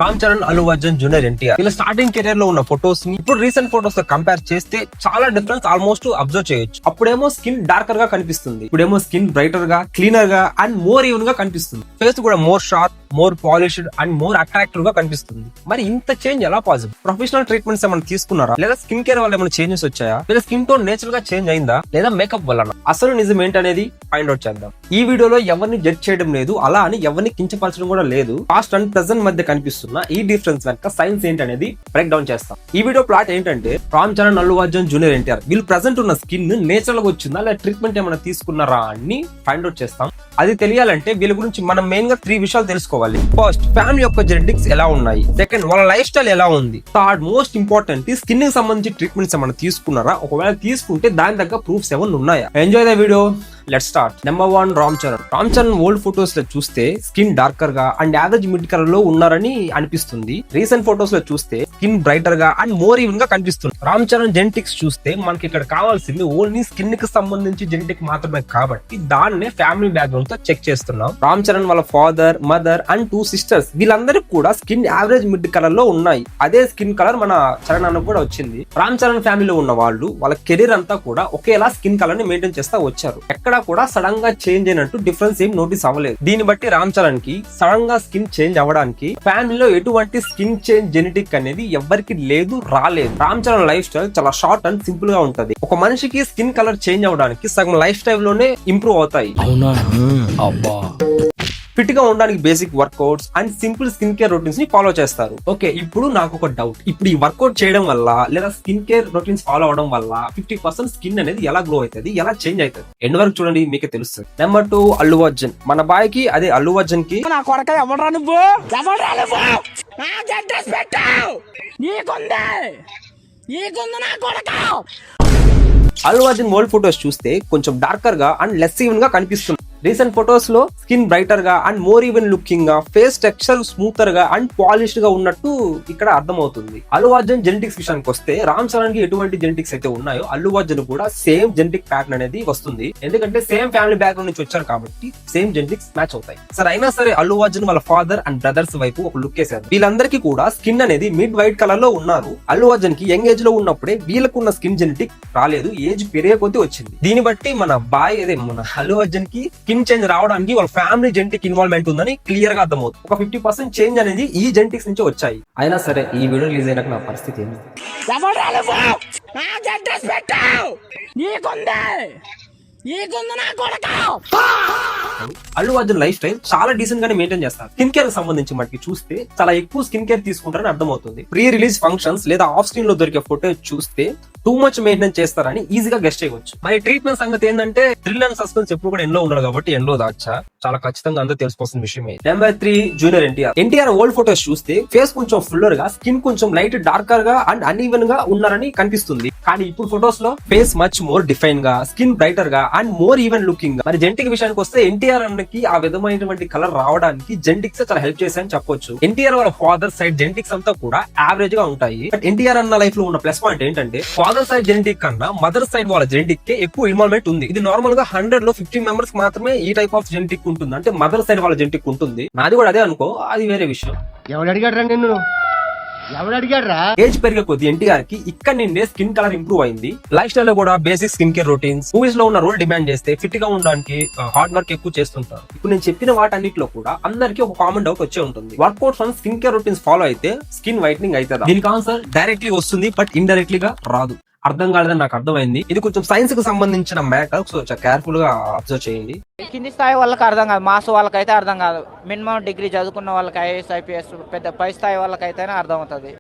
Ram Charan, Allu Arjun, junior NTR వీళ్ళ starting career లో ఉన్న ఫొటోస్ ని ఇప్పుడు రీసెంట్ ఫొటోస్ తో కంపేర్ చేస్తే చాలా డిఫరెన్స్ ఆల్మోస్ట్ అబ్జర్వ్ చేయొచ్చు. అప్పుడేమో స్కిన్ డార్కర్ గా కనిపిస్తుంది, ఇప్పుడేమో స్కిన్ బ్రైటర్ గా, క్లీనర్ గా అండ్ మోర్ ఈవెన్ గా కనిపిస్తుంది. ఫేస్ కూడా more sharp, more polished and more attractive గా కనిపిస్తుంది. మరి ఇంత చేంజ్ ఎలా పాసిబుల్? ప్రొఫెషనల్ ట్రీట్మెంట్స్ ఏమైనా తీసుకున్నారా, లేదా స్కిన్ కేర్ వల్ల ఏమైనా చేంజెస్ వచ్చాయా, లేదా స్కిన్ టోన్ నేచురల్ గా చేంజ్ అయిందా, లేదా మేకప్ వల్ల? అసలు నిజం ఏంటనేది ఫైండ్ అవుట్ చేద్దాం. ఈ వీడియోలో ఎవరిని జడ్జ్ చేయడం లేదు, అలా అని ఎవరిని కించపరచడం కూడా లేదు. పాస్ట్ అండ్ ప్రెసెంట్ మధ్య కనిపిస్తున్న ఈ డిఫరెన్స్ వెనక సైన్స్ ఏంటనేది బ్రేక్ డౌన్ చేస్తాం. ఈ వీడియో ప్లాట్ ఏంటంటే రామ్ చరణ్, అల్లు అర్జున్, జూనియర్ ఎన్టీఆర్ వీళ్ళు ప్రెసెంట్ ఉన్న స్కిన్ నేచురల్ గా వచ్చిందా, లేదా ట్రీట్మెంట్ ఏమైనా తీసుకున్నారా అని ఫైండ్ అవుట్ చేస్తాం. అది తెలియాలంటే వీళ్ళ గురించి మనం మెయిన్ గా 3 విషయాలు తెలుసుకోవాలి. ఫస్ట్, ఫ్యామిలీ యొక్క జెనెటిక్స్ ఎలా ఉన్నాయి. సెకండ్, వాళ్ళ లైఫ్ స్టైల్ ఎలా ఉంది. థర్డ్, మోస్ట్ ఇంపార్టెంట్, స్కిన్ కి సంబంధించి ట్రీట్మెంట్స్ ఏమైనా తీసుకున్నారా, ఒకవేళ తీసుకుంటే దాని దగ్గర ప్రూఫ్స్ ఏమైనా ఉన్నాయా. Enjoy the video. Let's start. Number 1, Ram Charan. Ram Charan old photos లో చూస్తే స్కిన్ డార్కర్ గా అండ్ యావరేజ్ మిడ్ కలర్ లో ఉన్నారని అనిపిస్తుంది. రీసెంట్ ఫోటోస్ లో చూస్తే స్కిన్ బ్రైటర్ గా అండ్ మోర్ ఈవెన్ గా కనిపిస్తుంది. రామ్ చరణ్ జెనెటిక్స్ చూస్తే మనకి ఇక్కడ కావాల్సింది ఓన్లీ స్కిన్ కి సంబంధించి జెనెటిక్ మాత్రమే, కాబట్టి దాన్నే ఫ్యామిలీ బ్యాక్గ్రౌండ్ తో చెక్ చేస్తున్నాం. రామ్ చరణ్ వాళ్ళ ఫాదర్, మదర్ అండ్ 2 సిస్టర్స్ వీళ్ళందరికీ కూడా స్కిన్ యావరేజ్ మిడ్ కలర్ లో ఉన్నాయి. అదే స్కిన్ కలర్ మన చరణ్ అన్న కూడా వచ్చింది. రామ్ చరణ్ ఫ్యామిలీలో ఉన్న వాళ్ళు వాళ్ళ కెరీర్ అంతా కూడా ఒకేలా స్కిన్ కలర్ ని మెయింటైన్ చేస్తా వచ్చారు. ఎక్కడ కూడా సడన్ గా చేంజ్ అయినట్టు డిఫరెన్స్ ఏం నోటీస్ అవ్వలేదు. దీన్ని బట్టి రామ్ చరణ్ కి సడన్ గా స్కిన్ చేంజ్ అవ్వడానికి ఫ్యామిలీలో ఎటువంటి స్కిన్ చేంజ్ జెనెటిక్ అనేది ఎవ్వరికి లేదు, రాలేదు. రామ్ చరణ్ లైఫ్ స్టైల్ చాలా షార్ట్ అండ్ సింపుల్ గా ఉంటది. ఒక మనిషికి స్కిన్ కలర్ చేంజ్ అవ్వడానికి సగం లైఫ్ స్టైల్ లోనే ఇంప్రూవ్ అవుతాయి. ఫిట్ గా ఉండడానికి basic workouts and simple skin care routines ని ఫాలో చేస్తారు. ఓకే, ఇప్పుడు నాకు ఒక డౌట్. ఇప్పుడు ఈ వర్కౌట్ చేయడం వల్ల లేదా స్కిన్ కేర్ రొటీన్స్ ఫాలో అవడం వల్ల 50% స్కిన్ అనేది ఎలా గ్లో అవుతుంది, ఎలా చేంజ్ అవుతుంది? ఎండ్ వరకు చూడండి, మీకే తెలుస్తుంది. నెంబర్ 2, అల్లు అర్జున్. మన బాయ్ కి అదే అల్లు అర్జున్ కి అల్లు అర్జున్ ఓల్డ్ ఫోటోస్ చూస్తే కొంచెం డార్కర్ గా అండ్ లెస్ ఈవెన్ గా కనిపిస్తుంది. రీసెంట్ ఫొటోస్ లో స్కిన్ బ్రైటర్ గా అండ్ మోర్ ఈవెన్ లుకింగ్ గా, ఫేస్ టెక్స్చర్ స్మూతర్ గా అండ్ పాలిష్డ్ గా ఉన్నట్టు ఇక్కడ అర్థమవుతుంది. అల్లు అర్జున్ జెనెటిక్స్ విషయానికి వస్తే రామ్ చరణ్ కి ఎటువంటి జెనెటిక్స్ అయితే ఉన్నాయో అల్లు అర్జున్ కూడా సేమ్ జెనెటిక్ ప్యాటర్న్ అనేది వస్తుంది. ఎందుకంటే సేమ్ ఫ్యామిలీ బ్యాక్గ్రౌండ్ నుంచి వచ్చారు కాబట్టి సేమ్ జెనెటిక్స్ మ్యాచ్ అవుతాయి. సరే, అయినా సరే అల్లు అర్జున్ వాళ్ళ ఫాదర్ అండ్ బ్రదర్స్ వైపు ఒక లుక్ వేసారు. వీళ్ళందరికీ కూడా స్కిన్ అనేది మిడ్ వైట్ కలర్ లో ఉన్నారు. అల్లు అర్జున్ కి యంగ్ ఏజ్ లో ఉన్నప్పుడే వీళ్ళకున్న స్కిన్ జెనెటిక్ రాలేదు, ఏజ్ పెరిగే కొద్దీ వచ్చింది. దీన్ని బట్టి మన బాయ్ అదే మన అల్లు అర్జున్ కి స్కిన్ చేంజ్ రావడానికి వాళ్ళ ఫ్యామిలీ జెనెటిక్ ఇన్వాల్వ్మెంట్ ఉందని క్లియర్ గా అర్థమవుతుంది. ఒక 50% చేంజ్ అనేది ఈ జెనెటిక్స్ నుంచి వచ్చాయి. అయినా సరే ఈ వీడియో రిలీజ్ అయినాక నా పరిస్థితి ఏంటి? అల్లు అర్జున్ లైఫ్ స్టైల్ చాలా డీసెంట్ గానే మెయింటైన్ చేస్తారు. స్కిన్ కేర్ సంబంధించి మనకి చూస్తే చాలా ఎక్కువ స్కిన్ కేర్ తీసుకుంటారని అర్థమవుతుంది. ప్రీ రిలీజ్ ఫంక్షన్స్ లేదా ఆఫ్ స్క్రీన్ లో దొరికే ఫోటో చూస్తే టూ మచ్ మెయింటైన్ చేస్తారని ఈజీగా గెస్ట్ చేయవచ్చు. మరి ట్రీట్మెంట్ సంగతి ఏంటంటే థ్రిల్ అండ్ సస్పెన్స్ ఎప్పుడు కూడా ఎండ్లో ఉండదు కాబట్టి ఎండ్లో దాచా చాలా ఖచ్చితంగా అందరూ తెలుసుకోవాల్సిన విషయమే. Number 3, junior NTR. NTR old photos చూస్తే ఫేస్ కొంచెం ఫుల్లర్ గా, స్కిన్ కొంచెం లైట్ డార్కర్ గా అండ్ అన్ఈవెన్ గా ఉన్నారని కనిపిస్తుంది. కానీ ఇప్పుడు ఫోటోస్ లో ఫేస్ మచ్ మోర్ డిఫైన్ గా, స్కిన్ బ్రైటర్ గా అండ్ మోర్ ఈవెన్ లుకింగ్ గా. మరి జెనెటిక్ విషయానికి వస్తే ఎన్టీఆర్ అన్నకి ఆ విధమైనటువంటి కలర్ రావడానికి జెనెటిక్స్ చాలా హెల్ప్ చేశాయని చెప్పొచ్చు. ఎన్టీఆర్ వాళ్ళ ఫాదర్ సైడ్ జెనెటిక్స్ అంతా కూడా యావరేజ్ గా ఉంటాయి. బట్ ఎన్టీఆర్ అన్న లైఫ్ లో ఉన్న ప్లస్ పాయింట్ ఏంటంటే ఫాదర్ సైడ్ జెనెటిక్ కన్నా మదర్ సైడ్ వాళ్ళ జెనెటిక్ కే ఎక్కువ ఇన్వాల్వ్మెంట్ ఉంది. ఇది నార్మల్ గా 100 లో 50 మెంబర్స్ మాత్రమే ఈ టైప్ ఆఫ్ జెనెటిక్ ఉంటుంది, అంటే మదర్ సైడ్ వాళ్ళ జెనెటిక్ ఉంటుంది. నాది కూడా అదే అనుకో, అది వేరే విషయం. ఎవడు అడిగాడు నిన్ను? ఏజ్ పెరిగే కొద్ది ఎన్టీఆర్ కి ఇక్కడ నుండే స్కిన్ కలర్ ఇంప్రూవ్ అయింది. లైఫ్ స్టైల్ లో కూడా basic skin care routines, movies లో ఉన్న రోల్ డిమాండ్ చేస్తే ఫిట్ గా ఉండడానికి హార్డ్ వర్క్ ఎక్కువ చేస్తుంటారు. ఇప్పుడు నేను చెప్పిన వాటన్నిటిలో కూడా అందరికీ ఒక కామన్ డౌట్ వచ్చే ఉంటుంది. Workouts and skin care routines follow అయితే స్కిన్ వైట్నింగ్ అవుతుందా? దీనికి ఆన్సర్ డైరెక్ట్లీ వస్తుంది, బట్ ఇండైరెక్ట్లీ గా రాదు. అర్థం కాలేదని నాకు అర్థమైంది. ఇది కొంచెం సైన్స్ కి సంబంధించిన మ్యాటర్, సో కేర్ఫుల్ గా అబ్జర్వ్ చేయండి. కింది స్థాయి వాళ్ళకి అర్థం కాదు, మాస్ వాళ్ళకైతే అర్థం కాదు. మినిమం డిగ్రీ చదువుకున్న వాళ్ళకి ఐఏఎస్, ఐపీఎస్, పెద్ద పై స్థాయి వాళ్ళకైతేనే అర్థం అవుతుంది.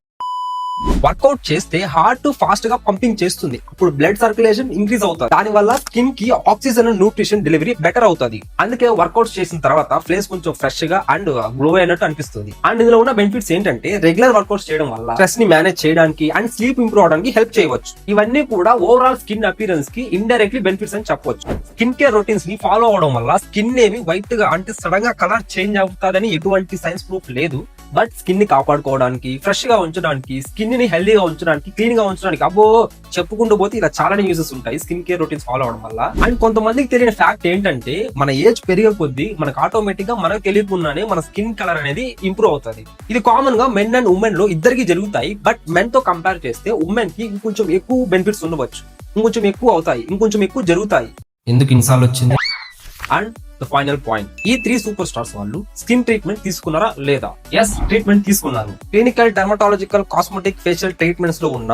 వర్కౌట్ చేస్తే హార్ట్ ఫాస్ట్ గా పంపింగ్ చేస్తుంది, అప్పుడు బ్లడ్ సర్క్యులేషన్ ఇంక్రీజ్ అవుతుంది. దాని వల్ల స్కిన్ కి oxygen and nutrition delivery better అవుతుంది. అందుకే వర్కౌట్ చేసిన తర్వాత ఫేస్ కొంచెం ఫ్రెష్ గా అండ్ గ్లో అయినట్టు అనిపిస్తుంది. అండ్ ఇందులో ఉన్న బెనిఫిట్స్ ఏంటంటే రెగ్యులర్ వర్కౌట్స్ చేయడం వల్ల స్ట్రెస్ ని మేనేజ్ చేయడానికి అండ్ స్లీప్ ఇంప్రూవ్ అవడానికి హెల్ప్ చేయవచ్చు. ఇవన్నీ కూడా ఓవరాల్ స్కిన్ అపియరెన్స్ కి ఇండైరెక్ట్లీ బెనిఫిట్స్ అని చెప్పొచ్చు. స్కిన్ కేర్ రొటీన్స్ ని ఫాలో అవడం వల్ల స్కిన్ ఏమి వైట్ గా అంటే సడన్ గా కలర్ చేంజ్ అవుతుందని ఎటువంటి సైన్స్ ప్రూఫ్ లేదు. బట్ స్కిన్ ని కాపాడుకోవడానికి, ఫ్రెష్ గా ఉంచడానికి, స్కిన్ ని హెల్దీగా ఉంచడానికి, క్లీన్ గా ఉంచడానికి అబ్బో చెప్పుకుంటూ పోతే ఇలా చాలానే యూజెస్ ఉంటాయి స్కిన్ కేర్ రొటీన్స్ ఫాలో అవడం వల్ల. అండ్ కొంతమందికి తెలియని ఫ్యాక్ట్ ఏంటంటే మన ఏజ్ పెరిగే కొద్దీ మనకు ఆటోమేటిక్ గా మనకు తెలియకుండానే మన స్కిన్ కలర్ అనేది ఇంప్రూవ్ అవుతుంది. ఇది కామన్ గా మెన్ అండ్ ఉమెన్ లో ఇద్దరికి జరుగుతాయి. బట్ మెన్ తో కంపేర్ చేస్తే ఉమెన్ కి ఇంకొంచెం ఎక్కువ బెనిఫిట్స్ ఉండవచ్చు, ఇంకొంచెం ఎక్కువ అవుతాయి, ఇంకొంచెం ఎక్కువ జరుగుతాయి. ఎందుకు ఇన్సాల్ వచ్చింది? అండ్ ద ఫైనల్ పాయింట్, ఈ 3 సూపర్ స్టార్స్ వాళ్ళు స్కిన్ ట్రీట్మెంట్ తీసుకున్నారా లేదా? ఎస్, ట్రీట్మెంట్ తీసుకున్నారు. Clinical, dermatological, cosmetic, facial treatments లో ఉన్న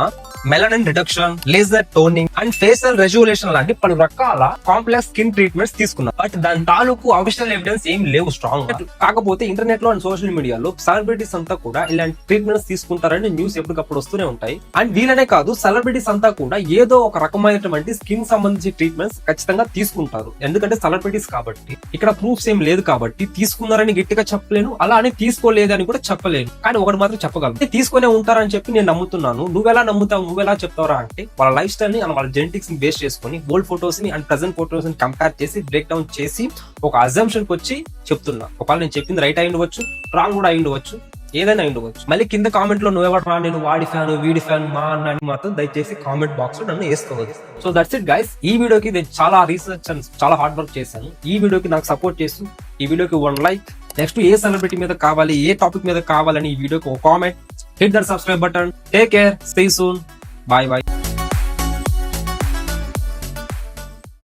melanin reduction, laser toning and facial regulation లాంటి పలు రకాల కాంప్లెక్స్ స్కిన్ ట్రీట్మెంట్స్ తీసుకున్నారు. బట్ దాని తాలూకు అఫీషియల్ ఎవిడెన్స్ ఏం లేవు స్ట్రాంగ్. కాకపోతే ఇంటర్నెట్ లో అండ్ సోషల్ మీడియాలో సెలబ్రిటీస్ అంతా కూడా ఇలాంటి ట్రీట్మెంట్స్ తీసుకుంటారని న్యూస్ ఎప్పటికప్పుడు వస్తూనే ఉంటాయి. అండ్ వీళ్ళనే కాదు, సెలబ్రిటీస్ అంతా కూడా ఏదో ఒక రకమైనటువంటి స్కిన్ సంబంధించి ట్రీట్మెంట్స్ ఖచ్చితంగా తీసుకుంటారు. ఎందుకంటే సెలబ్రిటీస్ కాబట్టి ఇక్కడ ప్రూఫ్స్ ఏం లేదు కాబట్టి తీసుకున్నారని గట్టిగా చెప్పలేను, అలా అని తీసుకోలేదని కూడా చెప్పలేను. కానీ ఒకటి మాత్రం చెప్పగలను, తీసుకునే ఉంటారని చెప్పి నేను నమ్ముతున్నాను. నువ్వెలా నమ్ముతావు, నువ్వెలా చెప్తావరా అంటే వాళ్ళ లైఫ్ స్టైల్ ని అండ్ వాళ్ళ జెనెటిక్స్ ని బేస్ చేసుకుని ఓల్డ్ ఫోటోస్ ని అండ్ ప్రెసెంట్ ఫోటోస్ ని కంపేర్ చేసి బ్రేక్ డౌన్ చేసి ఒక అజంప్షన్ కి వచ్చి చెప్తున్నా. ఒకవేళ నేను చెప్పింది రైట్ అయి ఉండవచ్చు, రాంగ్ కూడా అయి ఉండవచ్చు, ఏదైనా ఉండవచ్చు. మళ్ళీ కింద కామెంట్ లో నువ్వెవరు రా, నేను వాడి ఫ్యాన్, వీడి ఫ్యాన్, మా అన్న అని మాత్రం దయచేసి కామెంట్ బాక్స్ లో నన్ను వేసుకోవచ్చు. So that's it guys. ఈ వీడియోకి నేను చాలా రీసెర్చ్ అండ్ చాలా హార్డ్ వర్క్ చేశాను. ఈ వీడియోకి నాకు సపోర్ట్ చేస్తూ ఈ వీడియోకి 1 లైక్, నెక్స్ట్ ఏ సెలబ్రిటీ మీద కావాలి, ఏ టాపిక్ మీద కావాలని ఈ వీడియోకి ఒక comment, hit that subscribe button. Take care, stay soon, bye bye.